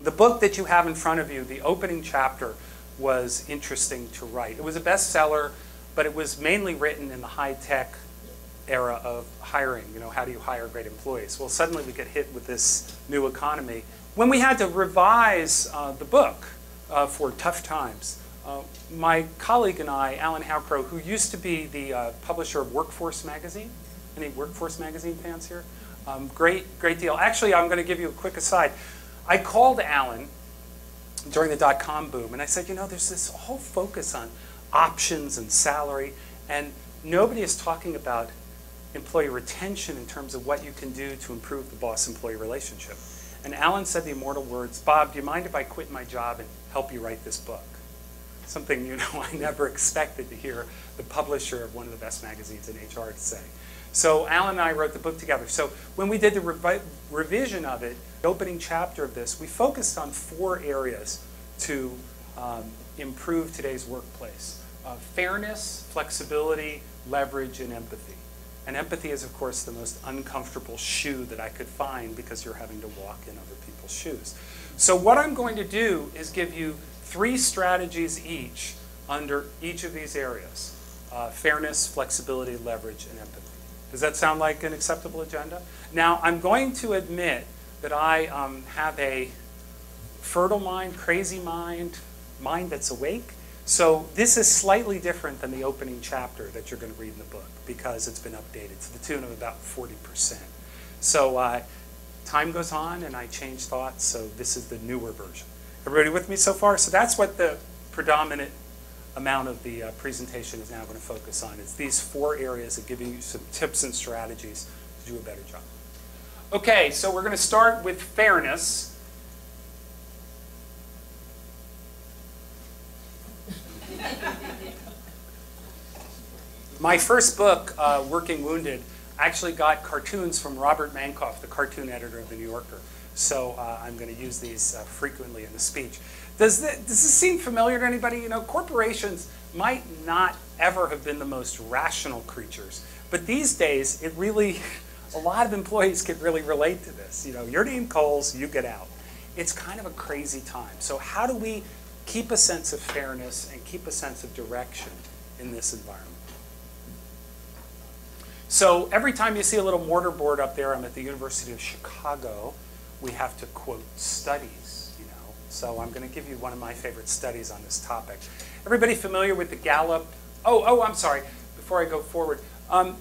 The book that you have in front of you, the opening chapter, was interesting to write. It was a bestseller, but it was mainly written in the high-tech era of hiring. You know, how do you hire great employees? Well, suddenly we get hit with this new economy. When we had to revise the book for tough times, my colleague and I, Alan Howcrow, who used to be the publisher of Workforce Magazine. Any Workforce Magazine fans here? Great deal. Actually, I'm going to give you a quick aside. I called Alan during the dot-com boom, and I said, you know, there's this whole focus on options and salary, and nobody is talking about employee retention in terms of what you can do to improve the boss-employee relationship. And Alan said the immortal words, Bob, do you mind if I quit my job and help you write this book? Something, you know, I never expected to hear the publisher of one of the best magazines in HR to say. So Alan and I wrote the book together. So when we did the revision of it, the opening chapter of this, we focused on 4 areas to improve today's workplace. Fairness, flexibility, leverage, and empathy. And empathy is, of course, the most uncomfortable shoe that I could find because you're having to walk in other people's shoes. So what I'm going to do is give you 3 strategies each under each of these areas. Fairness, flexibility, leverage, and empathy. Does that sound like an acceptable agenda? Now, I'm going to admit that I have a fertile mind, crazy mind that's awake. So this is slightly different than the opening chapter that you're going to read in the book because it's been updated to the tune of about 40%. So time goes on and I change thoughts, so this is the newer version. Everybody with me so far? So that's what the predominant amount of the presentation is now going to focus on. It's these 4 areas that give you some tips and strategies to do a better job. Okay, so we're going to start with fairness. My first book, Working Wounded, actually got cartoons from Robert Mankoff, the cartoon editor of The New Yorker. So I'm going to use these frequently in the speech. Does this seem familiar to anybody? You know, corporations might not ever have been the most rational creatures, but these days, it really, a lot of employees can really relate to this. You know, your name calls, you get out. It's kind of a crazy time. So how do we keep a sense of fairness and keep a sense of direction in this environment? So every time you see a little mortarboard up there, I'm at the University of Chicago, we have to quote studies, you know. So I'm going to give you one of my favorite studies on this topic. Everybody familiar with the Gallup? I'm sorry. Before I go forward, I want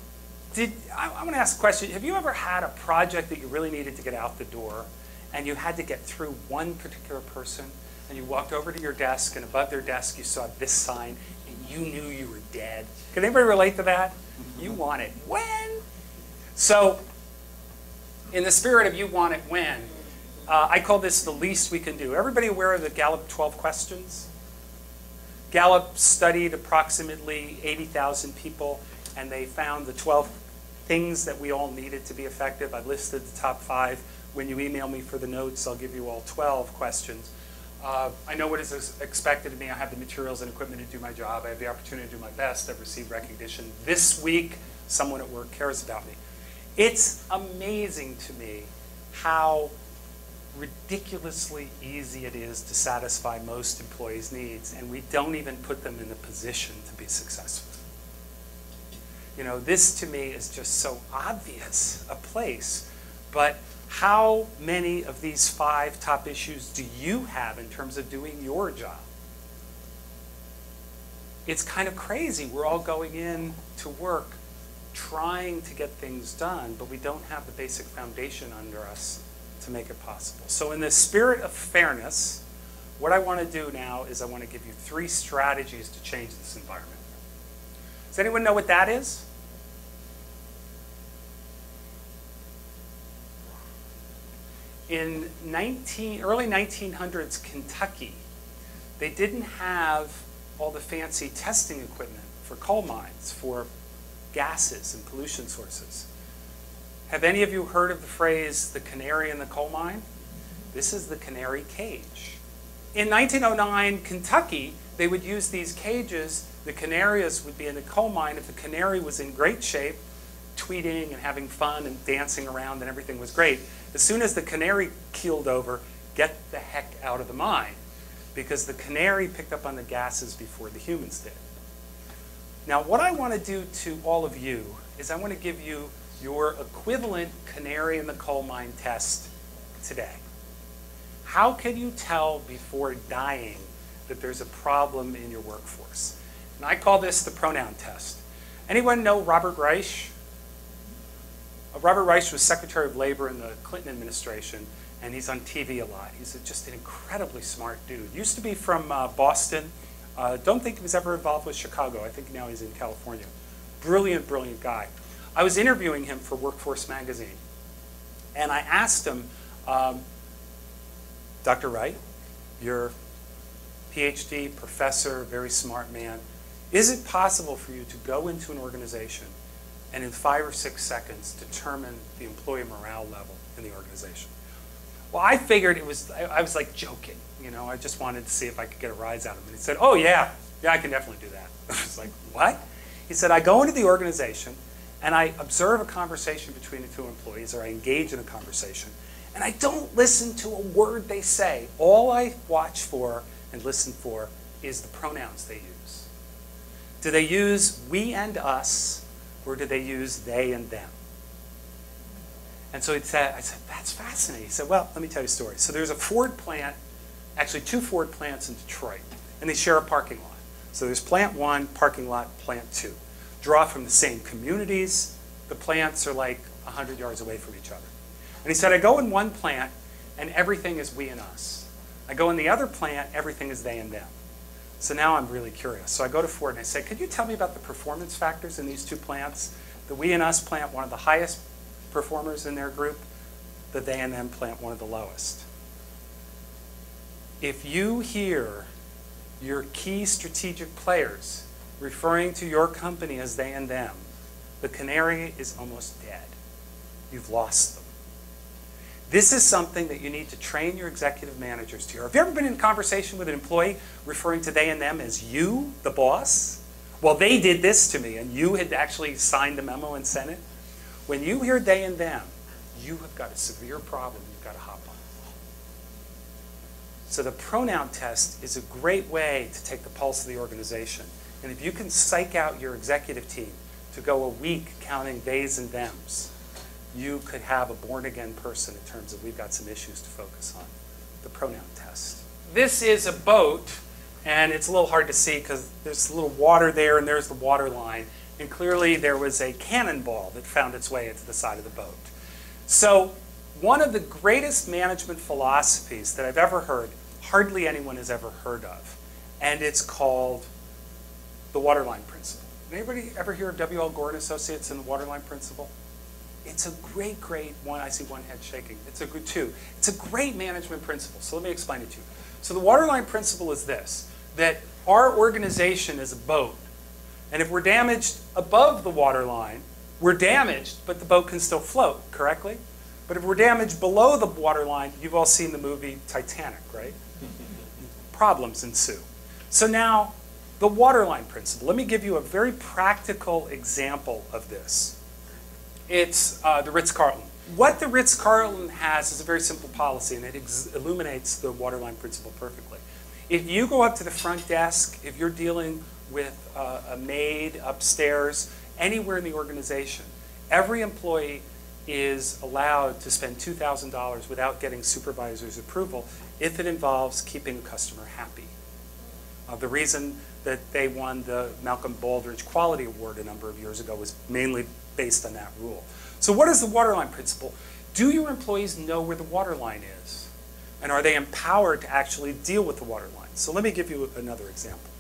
to ask a question. Have you ever had a project that you really needed to get out the door, and you had to get through one particular person, and you walked over to your desk, and above their desk you saw this sign, and you knew you were dead? Can anybody relate to that? You want it when? So, in the spirit of you want it when, I call this the least we can do. Everybody aware of the Gallup 12 questions? Gallup studied approximately 80,000 people, and they found the 12 things that we all needed to be effective. I've listed the top 5. When you email me for the notes, I'll give you all 12 questions. I know what is expected of me. I have the materials and equipment to do my job. I have the opportunity to do my best. I've received recognition. This week, someone at work cares about me. It's amazing to me how ridiculously easy it is to satisfy most employees' needs, and we don't even put them in the position to be successful. You know, this to me is just so obvious a place, but how many of these 5 top issues do you have in terms of doing your job? It's kind of crazy. We're all going in to work trying to get things done, but we don't have the basic foundation under us to make it possible. So in the spirit of fairness, what I want to do now is I want to give you 3 strategies to change this environment. Does anyone know what that is? In early 1900s Kentucky, they didn't have all the fancy testing equipment for coal mines, for gases and pollution sources. Have any of you heard of the phrase, the canary in the coal mine? This is the canary cage. In 1909, Kentucky, they would use these cages. The canaries would be in the coal mine. If the canary was in great shape, tweeting and having fun and dancing around and everything was great. As soon as the canary keeled over, get the heck out of the mine, because the canary picked up on the gases before the humans did. Now, what I want to do to all of you is I want to give you your equivalent canary in the coal mine test today. How can you tell before dying that there's a problem in your workforce? And I call this the pronoun test. Anyone know Robert Reich? Robert Reich was Secretary of Labor in the Clinton administration, and he's on TV a lot. He's just an incredibly smart dude. Used to be from Boston. Don't think he was ever involved with Chicago. I think now he's in California. Brilliant, brilliant guy. I was interviewing him for Workforce Magazine, and I asked him, Dr. Wright, you're PhD, professor, very smart man. Is it possible for you to go into an organization and in 5 or 6 seconds determine the employee morale level in the organization? Well, I figured it was, I was like joking, you know, I just wanted to see if I could get a rise out of him. And he said, oh yeah, I can definitely do that. I was like, what? He said, I go into the organization and I observe a conversation between the two employees, or I engage in a conversation, and I don't listen to a word they say. All I watch for and listen for is the pronouns they use. Do they use we and us, or do they use they and them? And so I said, that's fascinating. He said, well, let me tell you a story. So there's a Ford plant, actually 2 Ford plants in Detroit, and they share a parking lot. So there's plant 1, parking lot, plant 2. Draw from the same communities. The plants are like 100 yards away from each other. And he said, I go in one plant, and everything is we and us. I go in the other plant, everything is they and them. So now I'm really curious. So I go to Ford and I say, could you tell me about the performance factors in these 2 plants? The we and us plant, one of the highest performers in their group. The they and them plant, one of the lowest. If you hear your key strategic players referring to your company as they and them, the canary is almost dead. You've lost them. This is something that you need to train your executive managers to hear. Have you ever been in a conversation with an employee referring to they and them as you, the boss? Well, they did this to me, and you had actually signed the memo and sent it. When you hear they and them, you have got a severe problem you've got to hop on. So the pronoun test is a great way to take the pulse of the organization. And if you can psych out your executive team to go a week counting theys and thems, you could have a born-again person in terms of we've got some issues to focus on. The pronoun test. This is a boat, and it's a little hard to see because there's a little water there and there's the water line. And clearly there was a cannonball that found its way into the side of the boat. So one of the greatest management philosophies that I've ever heard, hardly anyone has ever heard of, and it's called the waterline principle. Anybody ever hear of W.L. Gore and Associates and the waterline principle? It's a great, great one. I see one head shaking. It's a good 2. It's a great management principle. So let me explain it to you. So the waterline principle is this, that our organization is a boat. And if we're damaged above the waterline, we're damaged, but the boat can still float, correctly? But if we're damaged below the waterline, you've all seen the movie Titanic, right? Problems ensue. So now, the waterline principle. Let me give you a very practical example of this. It's the Ritz-Carlton. What the Ritz-Carlton has is a very simple policy, and it illuminates the waterline principle perfectly. If you go up to the front desk, if you're dealing with a maid upstairs, anywhere in the organization, every employee is allowed to spend $2,000 without getting supervisor's approval if it involves keeping a customer happy. The reason that they won the Malcolm Baldrige Quality Award a number of years ago was mainly based on that rule. So what is the waterline principle? Do your employees know where the waterline is? And are they empowered to actually deal with the waterline? So let me give you another example.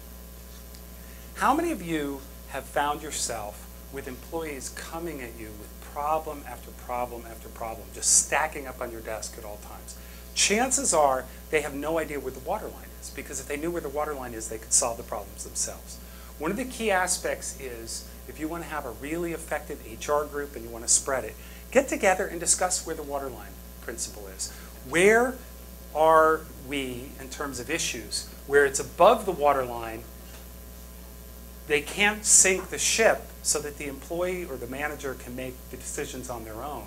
How many of you have found yourself with employees coming at you with problem after problem after problem, just stacking up on your desk at all times? Chances are they have no idea where the waterline is, because if they knew where the waterline is, they could solve the problems themselves. One of the key aspects is, if you want to have a really effective HR group and you want to spread it, get together and discuss where the waterline principle is. Where are we in terms of issues where it's above the waterline, they can't sink the ship so that the employee or the manager can make the decisions on their own?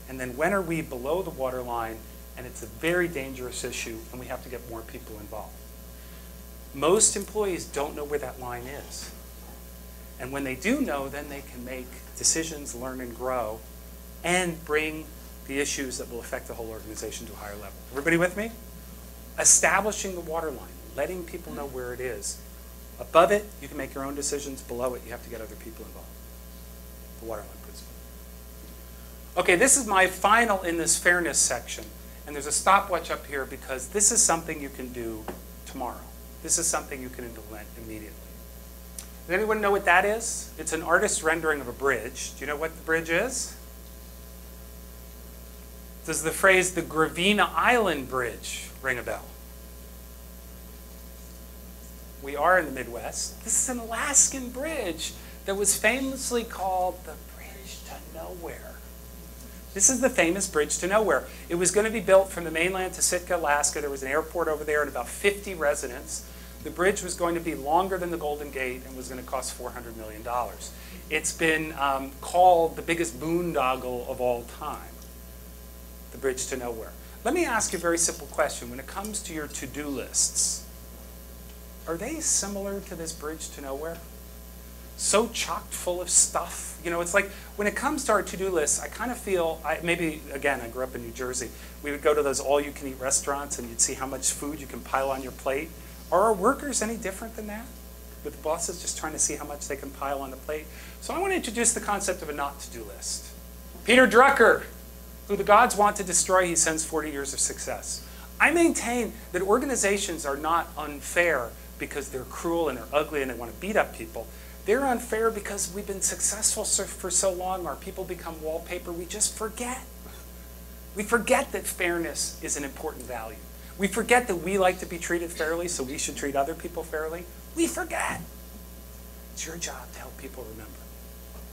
And then when are we below the waterline and it's a very dangerous issue, and we have to get more people involved. Most employees don't know where that line is. And when they do know, then they can make decisions, learn and grow, and bring the issues that will affect the whole organization to a higher level. Everybody with me? Establishing the waterline, letting people know where it is. Above it, you can make your own decisions. Below it, you have to get other people involved. The waterline principle. Okay, this is my final in this fairness section. And there's a stopwatch up here because this is something you can do tomorrow. This is something you can implement immediately. Does anyone know what that is? It's an artist's rendering of a bridge. Do you know what the bridge is? Does the phrase the Gravina Island Bridge ring a bell? We are in the Midwest. This is an Alaskan bridge that was famously called the Bridge to Nowhere. This is the famous Bridge to Nowhere. It was going to be built from the mainland to Sitka, Alaska. There was an airport over there and about 50 residents. The bridge was going to be longer than the Golden Gate and was going to cost $400 million. It's been called the biggest boondoggle of all time, the Bridge to Nowhere. Let me ask you a very simple question. When it comes to your to-do lists, are they similar to this Bridge to Nowhere? So chock full of stuff. You know, it's like when it comes to our to-do lists, I kind of feel, maybe, again, I grew up in New Jersey. We would go to those all-you-can-eat restaurants and you'd see how much food you can pile on your plate. Are our workers any different than that? With the bosses just trying to see how much they can pile on the plate? So I want to introduce the concept of a not-to-do list. Peter Drucker, who the gods want to destroy, he sends 40 years of success. I maintain that organizations are not unfair because they're cruel and they're ugly and they want to beat up people. They're unfair because we've been successful for so long, our people become wallpaper, we just forget. We forget that fairness is an important value. We forget that we like to be treated fairly, so we should treat other people fairly. We forget. It's your job to help people remember.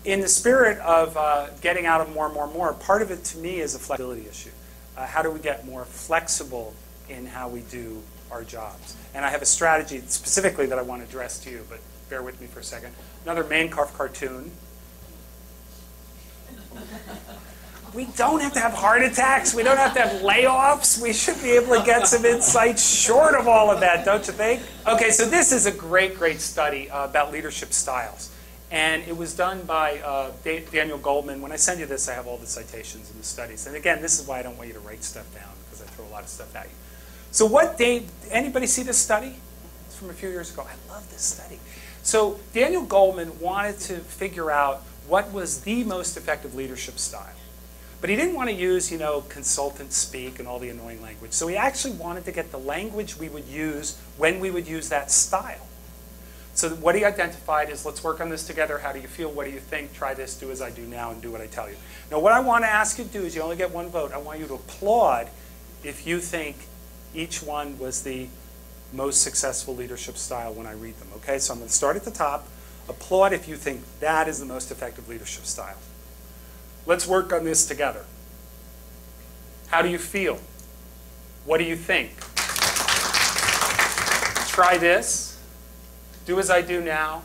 In the spirit of getting out of more, part of it to me is a flexibility issue. How do we get more flexible in how we do our jobs? And I have a strategy specifically that I want to address to you, but bear with me for a second. Another Minecraft cartoon. We don't have to have heart attacks. We don't have to have layoffs. We should be able to get some insights short of all of that, don't you think? Okay, so this is a great, great study about leadership styles. And it was done by Daniel Goleman. When I send you this, I have all the citations and the studies. And again, this is why I don't want you to write stuff down, because I throw a lot of stuff at you. So anybody see this study? It's from a few years ago. I love this study. So Daniel Goleman wanted to figure out what was the most effective leadership style. But he didn't want to use, you know, consultant speak and all the annoying language. So he actually wanted to get the language we would use when we would use that style. So what he identified is, let's work on this together. How do you feel? What do you think? Try this, do as I do now, and do what I tell you. Now, what I want to ask you to do is you only get one vote. I want you to applaud if you think each one was the most successful leadership style when I read them. Okay, so I'm going to start at the top. Applaud if you think that is the most effective leadership style. Let's work on this together. How do you feel? What do you think? Try this. Do as I do now.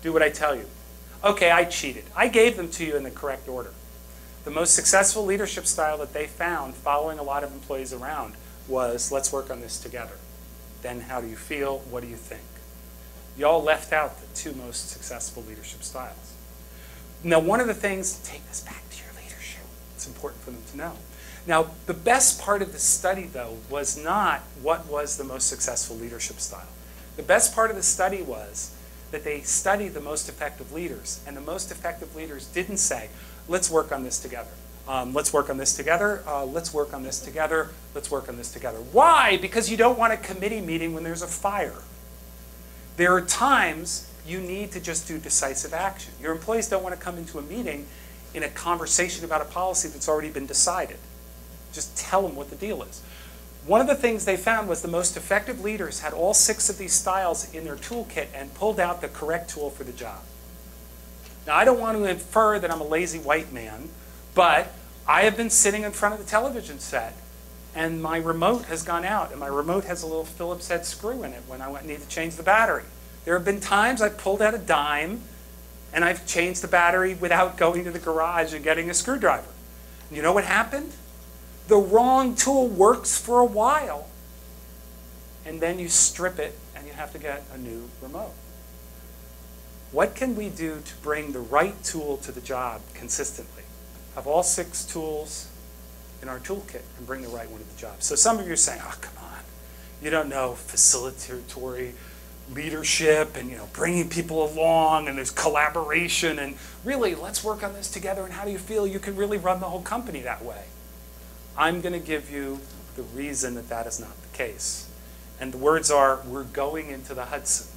Do what I tell you. Okay, I cheated. I gave them to you in the correct order. The most successful leadership style that they found, following a lot of employees around, was let's work on this together. Then how do you feel? What do you think? Y'all left out the two most successful leadership styles. Now, one of the things, take this back to your leadership. It's important for them to know. Now, the best part of the study, though, was not what was the most successful leadership style. The best part of the study was that they studied the most effective leaders. And the most effective leaders didn't say, let's work on this together. Let's work on this together. Let's work on this together. Let's work on this together. Why? Because you don't want a committee meeting when there's a fire. There are times you need to just do decisive action. Your employees don't want to come into a meeting in a conversation about a policy that's already been decided. Just tell them what the deal is. One of the things they found was the most effective leaders had all 6 of these styles in their toolkit and pulled out the correct tool for the job. Now, I don't want to infer that I'm a lazy white man, but I have been sitting in front of the television set and my remote has gone out and my remote has a little Phillips head screw in it when I need to change the battery. There have been times I've pulled out a dime and I've changed the battery without going to the garage and getting a screwdriver. And you know what happened? The wrong tool works for a while, and then you strip it and you have to get a new remote. What can we do to bring the right tool to the job consistently? Have all 6 tools in our toolkit and bring the right one to the job. So some of you are saying, oh, come on. You don't know facilitatory leadership and bringing people along and there's collaboration and really let's work on this together and how do you feel you can really run the whole company that way? I'm going to give you the reason that that is not the case. And the words are, we're going into the Hudson.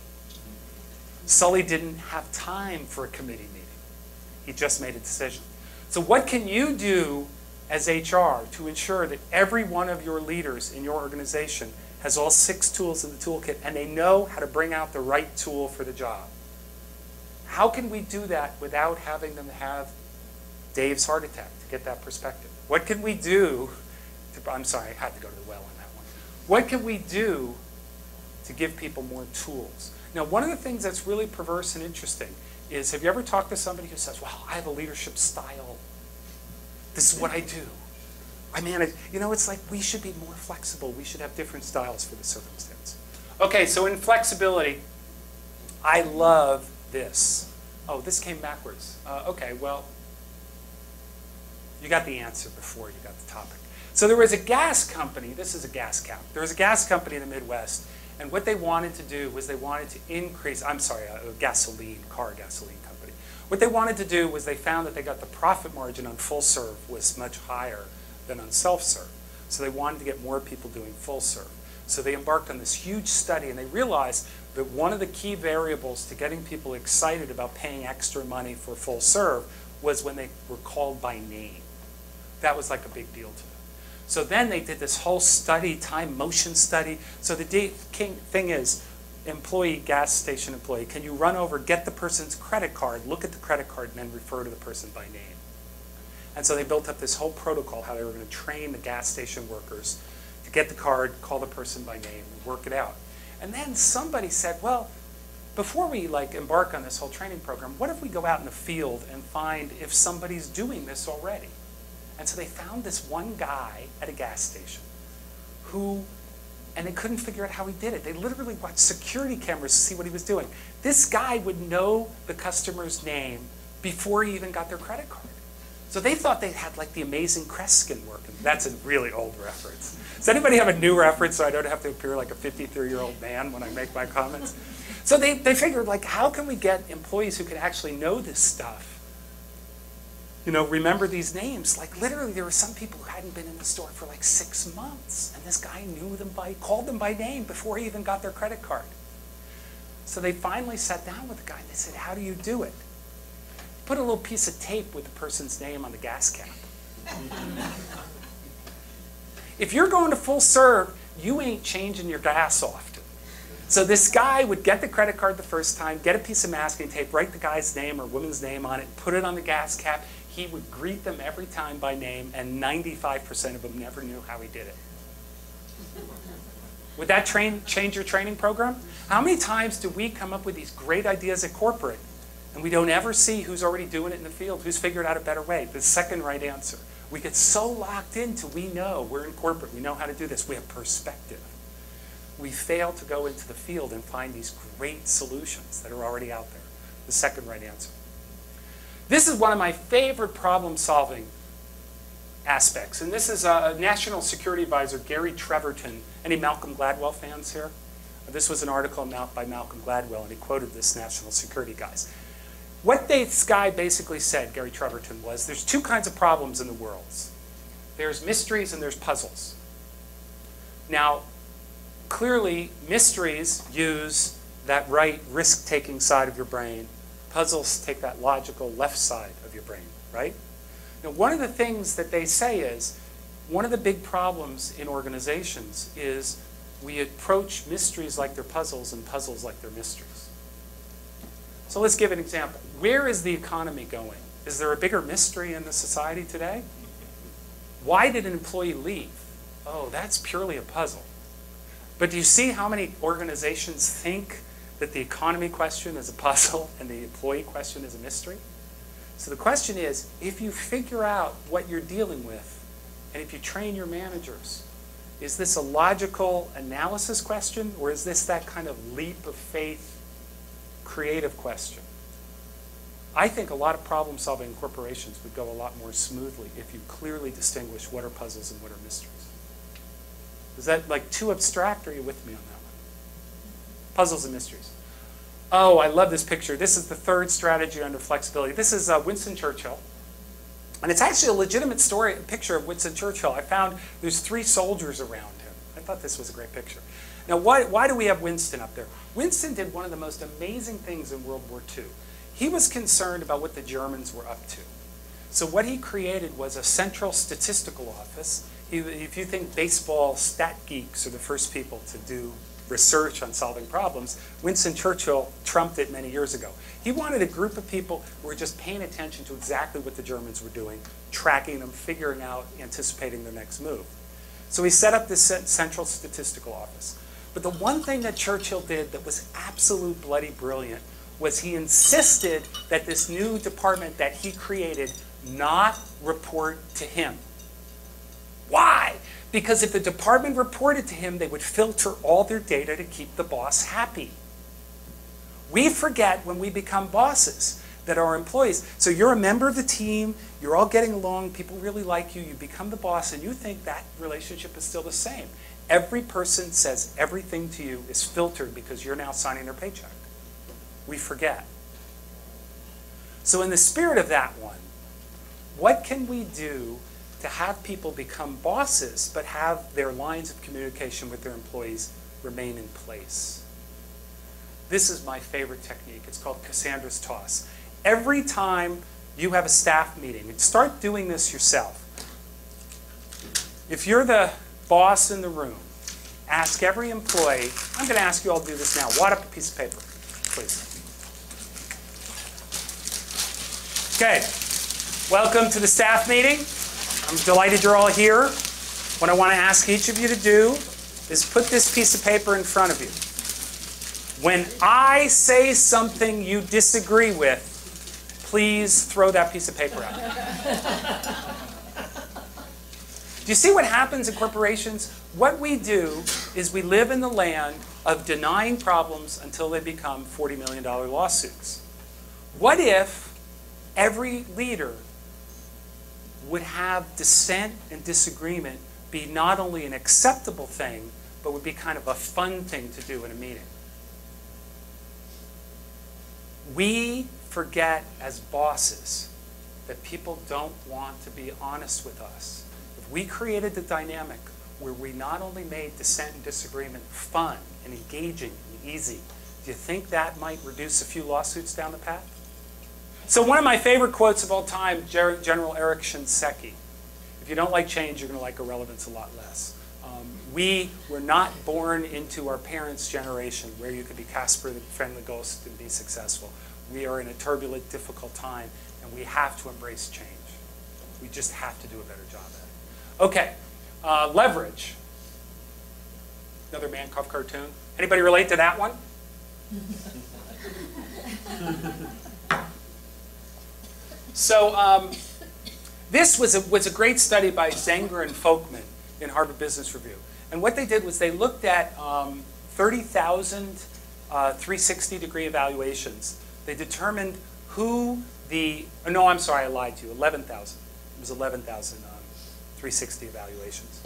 Sully didn't have time for a committee meeting. He just made a decision. So what can you do as HR to ensure that every one of your leaders in your organization has all 6 tools in the toolkit and they know how to bring out the right tool for the job? How can we do that without having them have Dave's heart attack to get that perspective? What can we do to, I'm sorry, I had to go to the well on that one. What can we do to give people more tools? Now, one of the things that's really perverse and interesting is, have you ever talked to somebody who says, well, I have a leadership style. This is what I do. I manage. It's like we should be more flexible. We should have different styles for the circumstance. Okay, so in flexibility, I love this. Oh, this came backwards. Okay, well, you got the answer before you got the topic. So there was a gas company. This is a gas cap. There was a gas company in the Midwest. And what they wanted to do was they wanted to increase, car gasoline company. What they wanted to do was they found that they got the profit margin on full serve was much higher than on self-serve. So they wanted to get more people doing full serve. So they embarked on this huge study and they realized that one of the key variables to getting people excited about paying extra money for full serve was when they were called by name. That was like a big deal to them. So then they did this whole study, time motion study. So the thing is, gas station employee, can you run over, get the person's credit card, look at the credit card, and then refer to the person by name? And so they built up this whole protocol, how they were going to train the gas station workers to get the card, call the person by name, and work it out. And then somebody said, well, before we embark on this whole training program, what if we go out in the field and find if somebody's doing this already? And so they found this one guy at a gas station and they couldn't figure out how he did it. They literally watched security cameras to see what he was doing. This guy would know the customer's name before he even got their credit card. So they thought they had the Amazing Kreskin working. That's a really old reference. Does anybody have a new reference so I don't have to appear like a 53-year-old man when I make my comments? So they figured, how can we get employees who can actually know this stuff? Remember these names. Literally, there were some people who hadn't been in the store for 6 months, and this guy called them by name before he even got their credit card. So they finally sat down with the guy, and they said, how do you do it? Put a little piece of tape with the person's name on the gas cap. If you're going to full serve, you ain't changing your gas often. So this guy would get the credit card the first time, get a piece of masking tape, write the guy's name or woman's name on it, put it on the gas cap. He would greet them every time by name, and 95% of them never knew how he did it. Would that change your training program? How many times do we come up with these great ideas at corporate, and we don't ever see who's already doing it in the field, who's figured out a better way, the second right answer? We get so locked into we're in corporate, we know how to do this, we have perspective. We fail to go into the field and find these great solutions that are already out there. The second right answer. This is one of my favorite problem-solving aspects. And this is a National Security Advisor, Gary Treverton. Any Malcolm Gladwell fans here? This was an article by Malcolm Gladwell, and he quoted this national security guys. What this guy basically said, Gary Treverton, was there's 2 kinds of problems in the world. There's mysteries and there's puzzles. Now, clearly, mysteries use that right risk-taking side of your brain. Puzzles take that logical left side of your brain, right? Now, one of the things that they say is, one of the big problems in organizations is we approach mysteries like they're puzzles and puzzles like they're mysteries. So let's give an example. Where is the economy going? Is there a bigger mystery in the society today? Why did an employee leave? Oh, that's purely a puzzle. But do you see how many organizations think that the economy question is a puzzle and the employee question is a mystery? So the question is, if you figure out what you're dealing with, And if you train your managers, is this a logical analysis question, or is this that kind of leap of faith, creative question? I think a lot of problem-solving in corporations would go a lot more smoothly if you clearly distinguish what are puzzles and what are mysteries. Is that like too abstract, or are you with me on that one? Puzzles and mysteries. Oh, I love this picture. This is the third strategy under flexibility. This is Winston Churchill. And it's actually a legitimate story, picture of Winston Churchill. I found there's 3 soldiers around him. I thought this was a great picture. Now, why do we have Winston up there? Winston did one of the most amazing things in World War II. He was concerned about what the Germans were up to. So what he created was a central statistical office. If you think baseball stat geeks are the first people to do research on solving problems, Winston Churchill trumped it many years ago. He wanted a group of people who were just paying attention to exactly what the Germans were doing, tracking them, figuring out, anticipating their next move. So he set up this central statistical office. But the one thing that Churchill did that was absolute bloody brilliant was he insisted that this new department that he created not report to him. Why? Because if the department reported to him, they would filter all their data to keep the boss happy. We forget when we become bosses that our employees, so you're a member of the team, you're all getting along, people really like you, you become the boss, and you think that relationship is still the same. Every person says everything to you is filtered because you're now signing their paycheck. We forget. So in the spirit of that one, what can we do to have people become bosses, but have their lines of communication with their employees remain in place? This is my favorite technique. It's called Cassandra's Toss. Every time you have a staff meeting, and start doing this yourself. If you're the boss in the room, ask every employee, I'm going to ask you all to do this now. Wad up a piece of paper, please. Okay, welcome to the staff meeting. I'm delighted you're all here. What I want to ask each of you to do is put this piece of paper in front of you. When I say something you disagree with, please throw that piece of paper out. Do you see what happens in corporations? What we do is we live in the land of denying problems until they become $40 million lawsuits. What if every leader would have dissent and disagreement be not only an acceptable thing, but would be kind of a fun thing to do in a meeting? We forget as bosses that people don't want to be honest with us. If we created the dynamic where we not only made dissent and disagreement fun and engaging and easy, do you think that might reduce a few lawsuits down the path? So one of my favorite quotes of all time, General Eric Shinseki. If you don't like change, you're going to like irrelevance a lot less. We were not born into our parents' generation where you could be Casper the Friendly Ghost and be successful. We are in a turbulent, difficult time, and we have to embrace change. We just have to do a better job at it. Okay, leverage. Another Mankoff cartoon. Anybody relate to that one? So this was a great study by Zenger and Folkman in Harvard Business Review. And what they did was they looked at 30,000 360-degree evaluations. They determined who the, oh, no, I'm sorry, I lied to you, 11,000. It was 11,000 360 evaluations.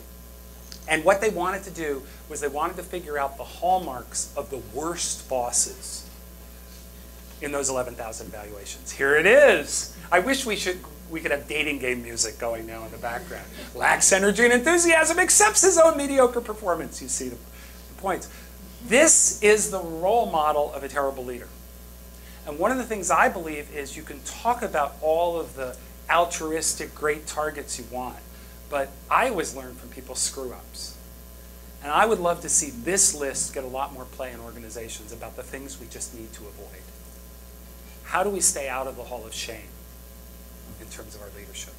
And what they wanted to do was they wanted to figure out the hallmarks of the worst bosses in those 11,000 evaluations. Here it is. I wish we could have dating game music going now in the background. Lacks energy and enthusiasm, accepts his own mediocre performance. You see the points. This is the role model of a terrible leader. And one of the things I believe is you can talk about all of the altruistic, great targets you want, but I always learn from people's screw-ups. And I would love to see this list get a lot more play in organizations about the things we just need to avoid. How do we stay out of the hall of shame in terms of our leadership?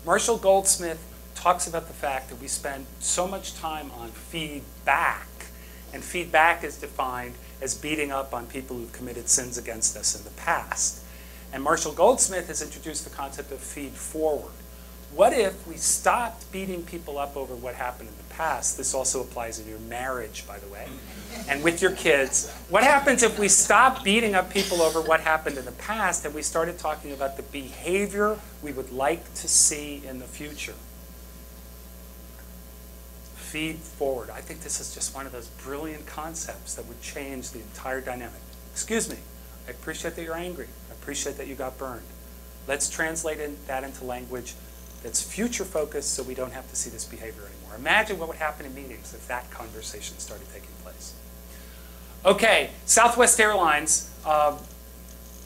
Marshall Goldsmith talks about the fact that we spend so much time on feedback, and feedback is defined as beating up on people who've committed sins against us in the past. And Marshall Goldsmith has introduced the concept of feed forward. What if we stopped beating people up over what happened in the past? This also applies in your marriage, by the way, and with your kids. What happens if we stop beating up people over what happened in the past and we started talking about the behavior we would like to see in the future? Feed forward. I think this is just one of those brilliant concepts that would change the entire dynamic. Excuse me, I appreciate that you're angry. I appreciate that you got burned. Let's translate that into language that's future focused so we don't have to see this behavior anymore. Imagine what would happen in meetings if that conversation started taking place. Okay, Southwest Airlines,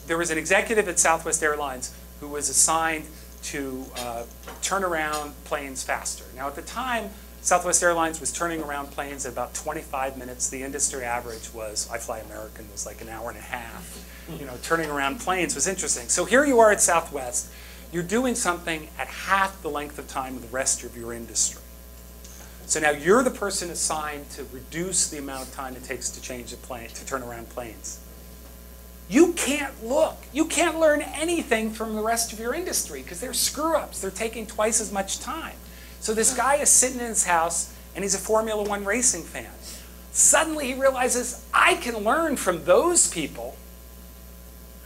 there was an executive at Southwest Airlines who was assigned to turn around planes faster. Now at the time, Southwest Airlines was turning around planes in about 25 minutes. The industry average was, I Fly American, was like an hour and a half. You know, turning around planes was interesting. So here you are at Southwest. You're doing something at half the length of time of the rest of your industry. So now you're the person assigned to reduce the amount of time it takes to change a plane, to turn around planes. You can't look. You can't learn anything from the rest of your industry because they're screw-ups. They're taking twice as much time. So this guy is sitting in his house, and he's a Formula One racing fan. Suddenly he realizes, I can learn from those people.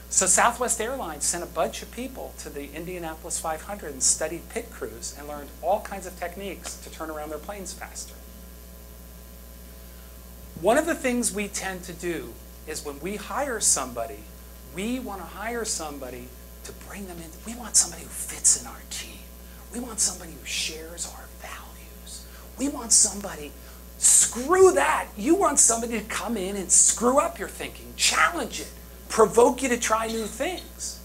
So Southwest Airlines sent a bunch of people to the Indianapolis 500 and studied pit crews and learned all kinds of techniques to turn around their planes faster. One of the things we tend to do is when we hire somebody, we want to hire somebody to bring them in. We want somebody who fits in our team. We want somebody who shares our values. We want somebody, screw that. You want somebody to come in and screw up your thinking, challenge it, provoke you to try new things.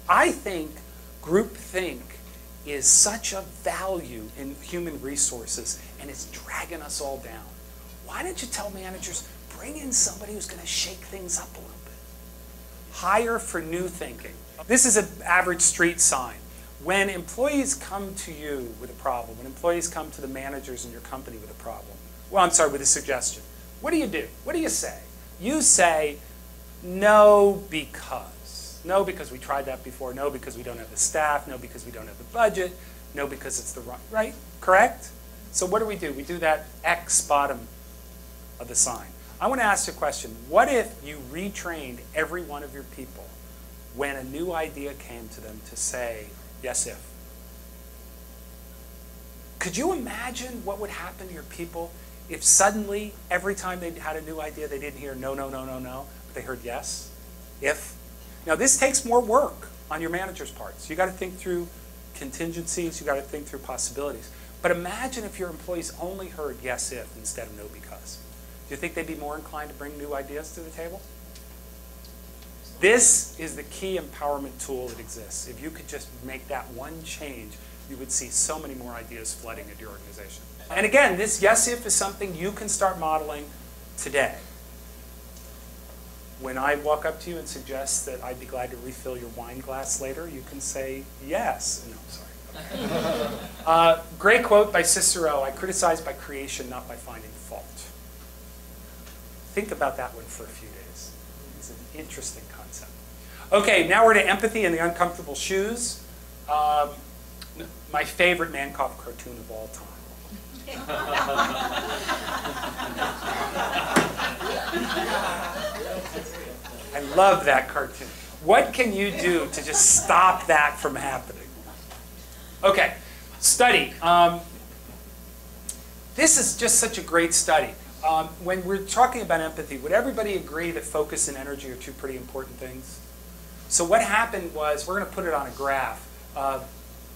I think groupthink is such a value in human resources, and it's dragging us all down. Why don't you tell managers, bring in somebody who's going to shake things up a little bit. Hire for new thinking. This is an average street sign. When employees come to you with a problem, when employees come to the managers in your company with a problem, well, I'm sorry, with a suggestion, what do? What do you say? You say, no, because. No, because we tried that before. No, because we don't have the staff. No, because we don't have the budget. No, because it's the wrong, right? Correct? So what do? We do that X bottom of the sign. I want to ask you a question. What if you retrained every one of your people when a new idea came to them to say, yes, if? Could you imagine what would happen to your people if suddenly, every time they had a new idea, they didn't hear no, no, no, no, no, but they heard yes, if? Now, this takes more work on your manager's part. So you got to think through contingencies. You got to think through possibilities. But imagine if your employees only heard yes, if instead of no, because. Do you think they'd be more inclined to bring new ideas to the table? This is the key empowerment tool that exists. If you could just make that one change, you would see so many more ideas flooding into your organization. And again, this yes if is something you can start modeling today. When I walk up to you and suggest that I'd be glad to refill your wine glass later, you can say yes. No, sorry. Great quote by Cicero, I criticize by creation, not by finding fault. Think about that one for a few days. It's an interesting concept. Okay, now we're to empathy and the uncomfortable shoes. My favorite Mankoff cartoon of all time. I love that cartoon. What can you do to just stop that from happening? Okay, study. This is just such a great study. When we're talking about empathy, would everybody agree that focus and energy are two pretty important things? So what happened was, we're going to put it on a graph.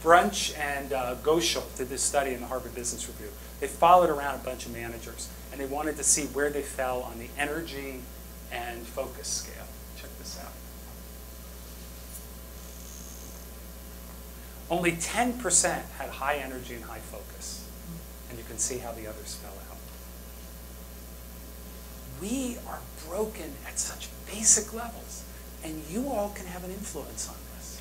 Brunch and Goschel did this study in the Harvard Business Review. They followed around a bunch of managers, and they wanted to see where they fell on the energy and focus scale. Check this out. Only 10% had high energy and high focus, and you can see how the others fell out. We are broken at such basic levels, and you all can have an influence on this.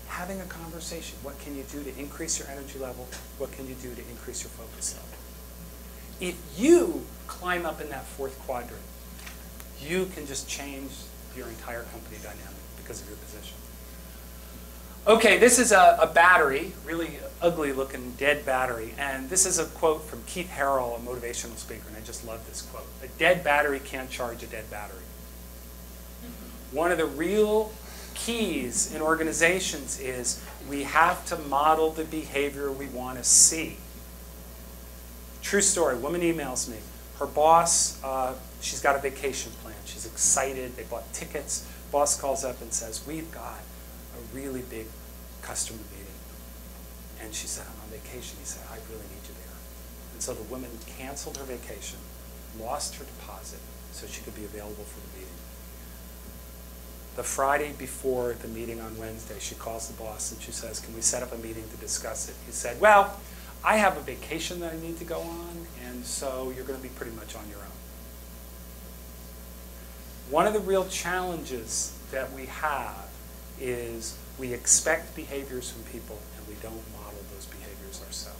Having a conversation. What can you do to increase your energy level? What can you do to increase your focus level? If you climb up in that fourth quadrant, you can just change your entire company dynamic because of your position. Okay, this is a battery, really ugly looking dead battery. And this is a quote from Keith Harrell, a motivational speaker, and I just love this quote. A dead battery can't charge a dead battery. One of the real keys in organizations is we have to model the behavior we want to see. True story, woman emails me. Her boss, she's got a vacation plan. She's excited, they bought tickets. Boss calls up and says, we've got a really big customer meeting. And she said, I'm on vacation. He said, I really need you there. And so the woman canceled her vacation, lost her deposit, so she could be available for the meeting. The Friday before the meeting on Wednesday, she calls the boss and she says, can we set up a meeting to discuss it? He said, well, I have a vacation that I need to go on, and so you're going to be pretty much on your own. One of the real challenges that we have is we expect behaviors from people and we don't model those behaviors ourselves.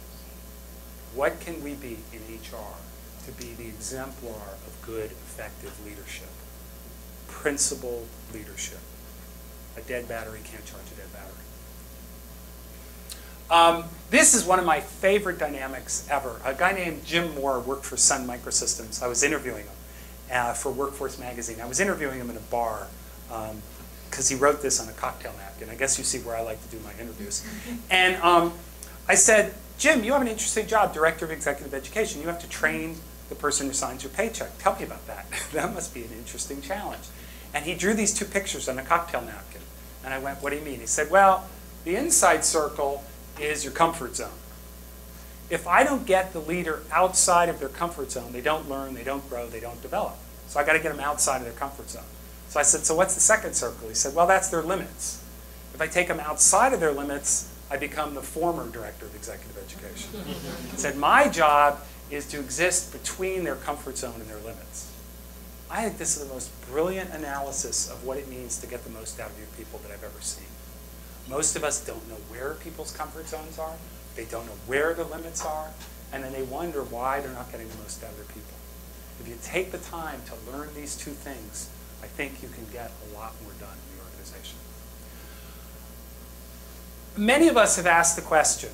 What can we be in HR to be the exemplar of good, effective leadership? Principled leadership. A dead battery can't charge a dead battery. This is one of my favorite dynamics ever. A guy named Jim Moore worked for Sun Microsystems. I was interviewing him for Workforce Magazine. I was interviewing him in a bar because he wrote this on a cocktail napkin. I guess you see where I like to do my interviews. And I said, Jim, you have an interesting job, Director of Executive Education. You have to train the person who signs your paycheck. Tell me about that. That must be an interesting challenge. And he drew these two pictures on a cocktail napkin. And I went, what do you mean? He said, well, the inside circle is your comfort zone. If I don't get the leader outside of their comfort zone, they don't learn, they don't grow, they don't develop. So I got to get them outside of their comfort zone. So I said, so what's the second circle? He said, well, that's their limits. If I take them outside of their limits, I become the former Director of Executive Education. He said, my job is to exist between their comfort zone and their limits. I think this is the most brilliant analysis of what it means to get the most out of your people that I've ever seen. Most of us don't know where people's comfort zones are. They don't know where the limits are. And then they wonder why they're not getting the most out of their people. If you take the time to learn these two things, I think you can get a lot more done in the organization. Many of us have asked the question,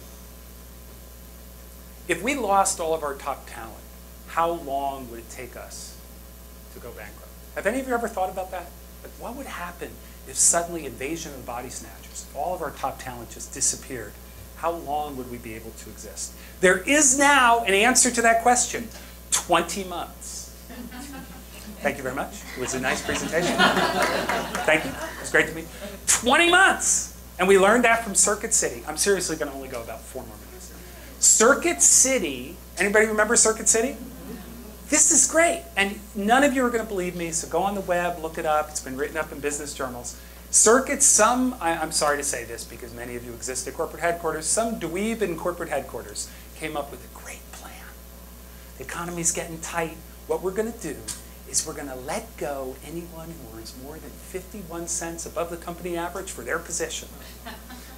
if we lost all of our top talent, how long would it take us to go bankrupt? Have any of you ever thought about that? Like, what would happen if suddenly invasion of the body snatchers, if all of our top talent just disappeared? How long would we be able to exist? There is now an answer to that question, 20 months. Thank you very much. It was a nice presentation. Thank you. It was great to meet you. 20 months. And we learned that from Circuit City. I'm seriously going to only go about 4 more minutes. Circuit City, anybody remember Circuit City? This is great. And none of you are going to believe me, so go on the web, look it up. It's been written up in business journals. Circuit, I'm sorry to say this because many of you exist at corporate headquarters, some dweeb in corporate headquarters came up with a great plan. The economy's getting tight. What we're going to do is we're going to let go anyone who earns more than 51 cents above the company average for their position.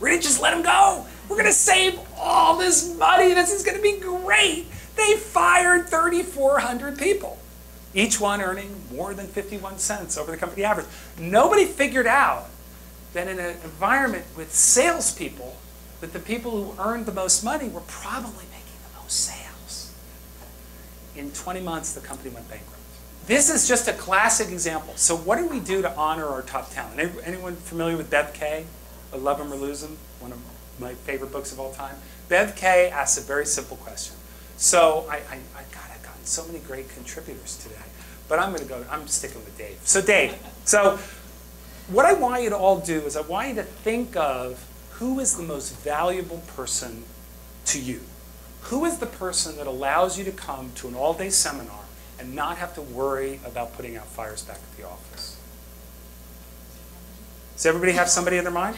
We're going to just let them go. We're going to save all this money. This is going to be great. They fired 3,400 people, each one earning more than 51 cents over the company average. Nobody figured out that in an environment with salespeople, that the people who earned the most money were probably making the most sales. In 20 months, the company went bankrupt. This is just a classic example. So what do we do to honor our top talent? Anyone familiar with Bev Kay? I Love 'Em or Lose 'Em, one of my favorite books of all time. Bev Kay asks a very simple question. So God, I've gotten so many great contributors today, but I'm sticking with Dave. So Dave, what I want you to all do is I want you to think of who is the most valuable person to you. Who is the person that allows you to come to an all-day seminar and not have to worry about putting out fires back at the office? Does everybody have somebody in their mind?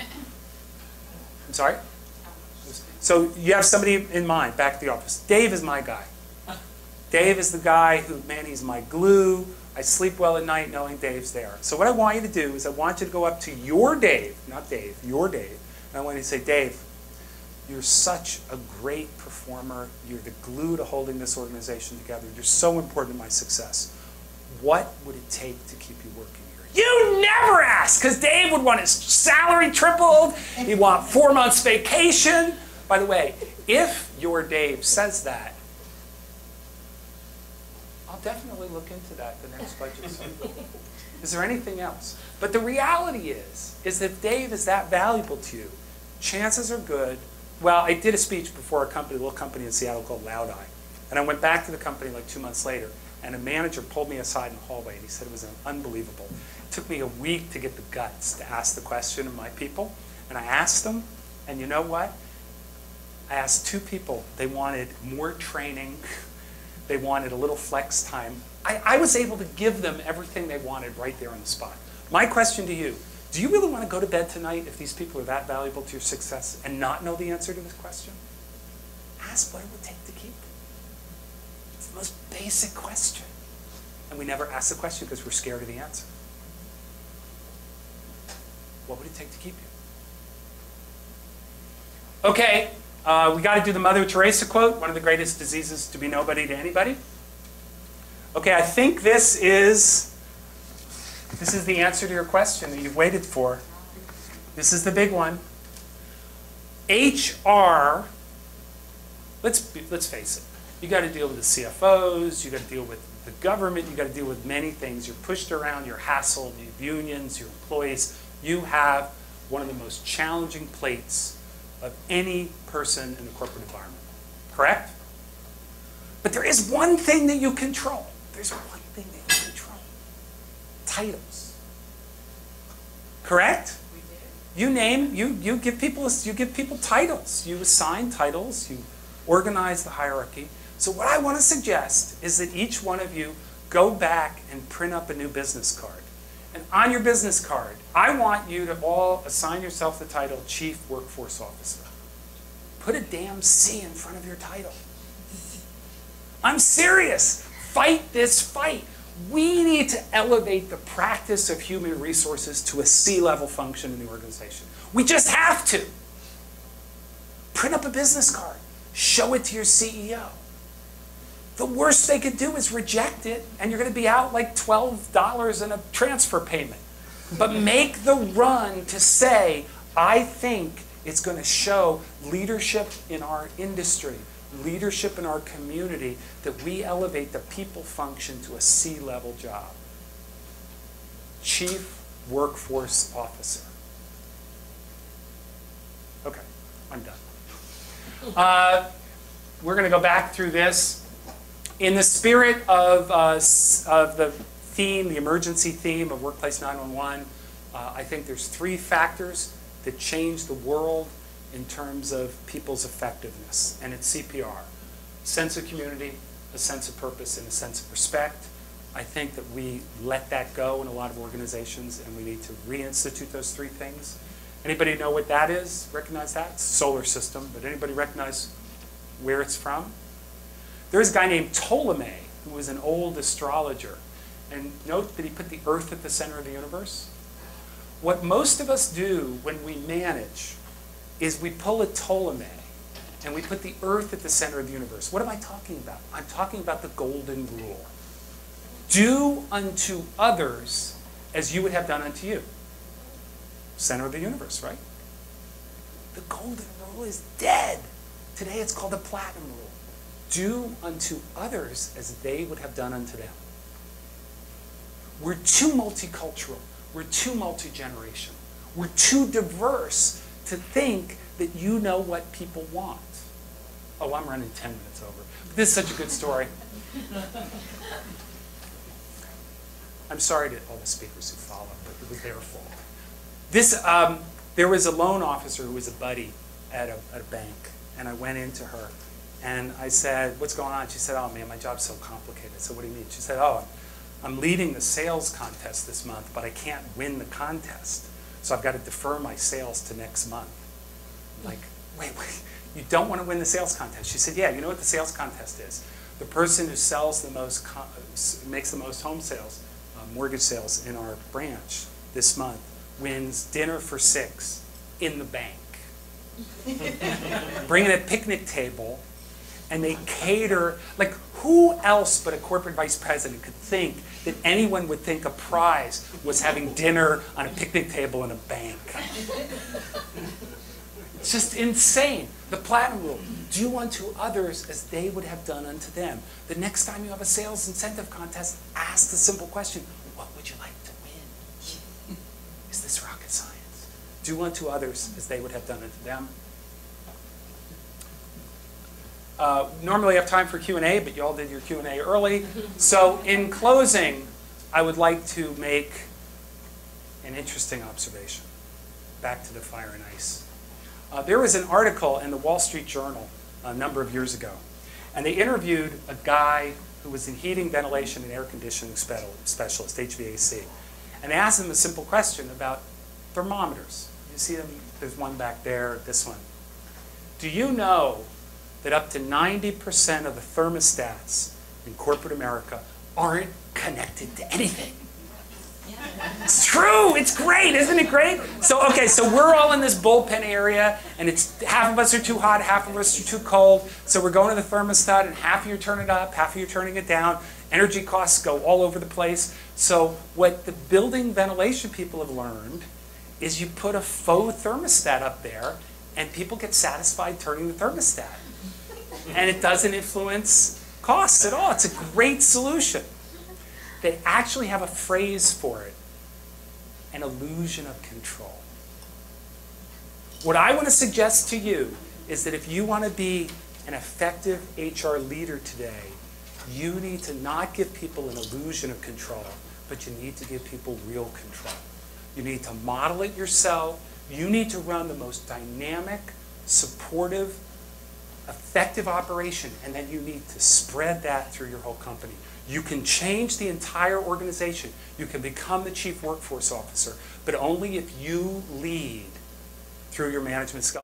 I'm sorry? So you have somebody in mind back at the office. Dave is my guy. Dave is the guy who, man, he's my glue. I sleep well at night knowing Dave's there. So what I want you to do is I want you to go up to your Dave, not Dave, your Dave. And I want you to say, Dave, you're such a great performer. You're the glue to holding this organization together. You're so important to my success. What would it take to keep you working here You never ask, because Dave would want his salary tripled. He'd want 4 months vacation. By the way, if your Dave says that, I'll definitely look into that the next budget cycle. Is there anything else? But the reality is that if Dave is that valuable to you, chances are good. Well, I did a speech before a little company in Seattle called Loud Eye. And I went back to the company like 2 months later, and a manager pulled me aside in the hallway, and he said it was unbelievable. It took me a week to get the guts to ask the question of my people. And I asked them, and you know what? I asked 2 people. They wanted more training. They wanted a little flex time. I was able to give them everything they wanted right there on the spot. My question to you, do you really want to go to bed tonight if these people are that valuable to your success and not know the answer to this question? Ask what it would take to keep them. It's the most basic question. And we never ask the question because we're scared of the answer. What would it take to keep you? Okay, we got to do the Mother Teresa quote, one of the greatest diseases to be nobody to anybody. Okay, I think this is the answer to your question that you've waited for. This is the big one. HR, let's face it, you got to deal with the CFOs, you got to deal with the government, you got to deal with many things. You're pushed around, you're hassled, you have unions, your employees. You have one of the most challenging plates of any person in the corporate environment. Correct? But there is one thing that you control. There's one thing that you control. Titles. Correct? You give people titles. You assign titles, you organize the hierarchy. So what I want to suggest is that each one of you go back and print up a new business card. And on your business card, I want you to all assign yourself the title Chief Workforce Officer. Put a damn C in front of your title. I'm serious. Fight this fight. We need to elevate the practice of human resources to a C-level function in the organization. We just have to. Print up a business card. Show it to your CEO. The worst they could do is reject it, and you're going to be out like $12 in a transfer payment. But make the run to say, I think it's going to show leadership in our industry, leadership in our community, that we elevate the people function to a C-level job. Chief Workforce Officer. Okay, I'm done. We're going to go back through this. In the spirit of the theme, the emergency theme of Workplace 911, I think there's 3 factors that change the world in terms of people's effectiveness, and it's CPR. Sense of community, a sense of purpose, and a sense of respect. I think that we let that go in a lot of organizations, and we need to reinstitute those 3 things. Anybody know what that is? Recognize that? It's a solar system, but anybody recognize where it's from? There's a guy named Ptolemy who was an old astrologer. And note that he put the Earth at the center of the universe. What most of us do when we manage is we pull a Ptolemy and we put the Earth at the center of the universe. What am I talking about? I'm talking about the golden rule. Do unto others as you would have done unto you. Center of the universe, right? The golden rule is dead. Today it's called the platinum rule. Do unto others as they would have done unto them. We're too multicultural. We're too multi-generational. We're too diverse to think that you know what people want. Oh, I'm running 10 minutes over. This is such a good story. I'm sorry to all the speakers who followed, but it was their fault. There was a loan officer who was a buddy at a bank, and I went into her. And I said, what's going on? She said, oh man, my job's so complicated. I said, what do you mean? She said, oh, I'm leading the sales contest this month, but I can't win the contest. So I've got to defer my sales to next month. I'm like, wait, you don't want to win the sales contest? She said, yeah, you know what the sales contest is? The person who sells the most, makes the most home sales, mortgage sales in our branch this month wins dinner for 6 in the bank. Bring in a picnic table. and they cater. Like, who else but a corporate vice president could think that anyone would think a prize was having dinner on a picnic table in a bank? It's just insane. The platinum rule: do unto others as they would have done unto them. The next time you have a sales incentive contest, ask the simple question: what would you like to win? Is this rocket science? Do unto others as they would have done unto them. Normally I have time for Q&A, but you all did your Q&A early. So in closing, I would like to make an interesting observation. Back to the fire and ice. There was an article in the Wall Street Journal a number of years ago, and they interviewed a guy who was a heating, ventilation, and air conditioning specialist, HVAC. And they asked him a simple question about thermometers. You see them? There's one back there, this one. Do you know that up to 90% of the thermostats in corporate America aren't connected to anything? It's true. It's great. Isn't it great? So, okay, so we're all in this bullpen area, and it's half of us are too hot, half of us are too cold. So we're going to the thermostat, and half of you turn it up, half of you are turning it down. Energy costs go all over the place. So what the building ventilation people have learned is you put a faux thermostat up there, and people get satisfied turning the thermostat. And it doesn't influence costs at all. It's a great solution. They actually have a phrase for it: an illusion of control. What I want to suggest to you is that if you want to be an effective HR leader today, you need to not give people an illusion of control, but you need to give people real control. You need to model it yourself. You need to run the most dynamic, supportive, effective operation, and then you need to spread that through your whole company. You can change the entire organization. You can become the chief workforce officer, but only if you lead through your management skills.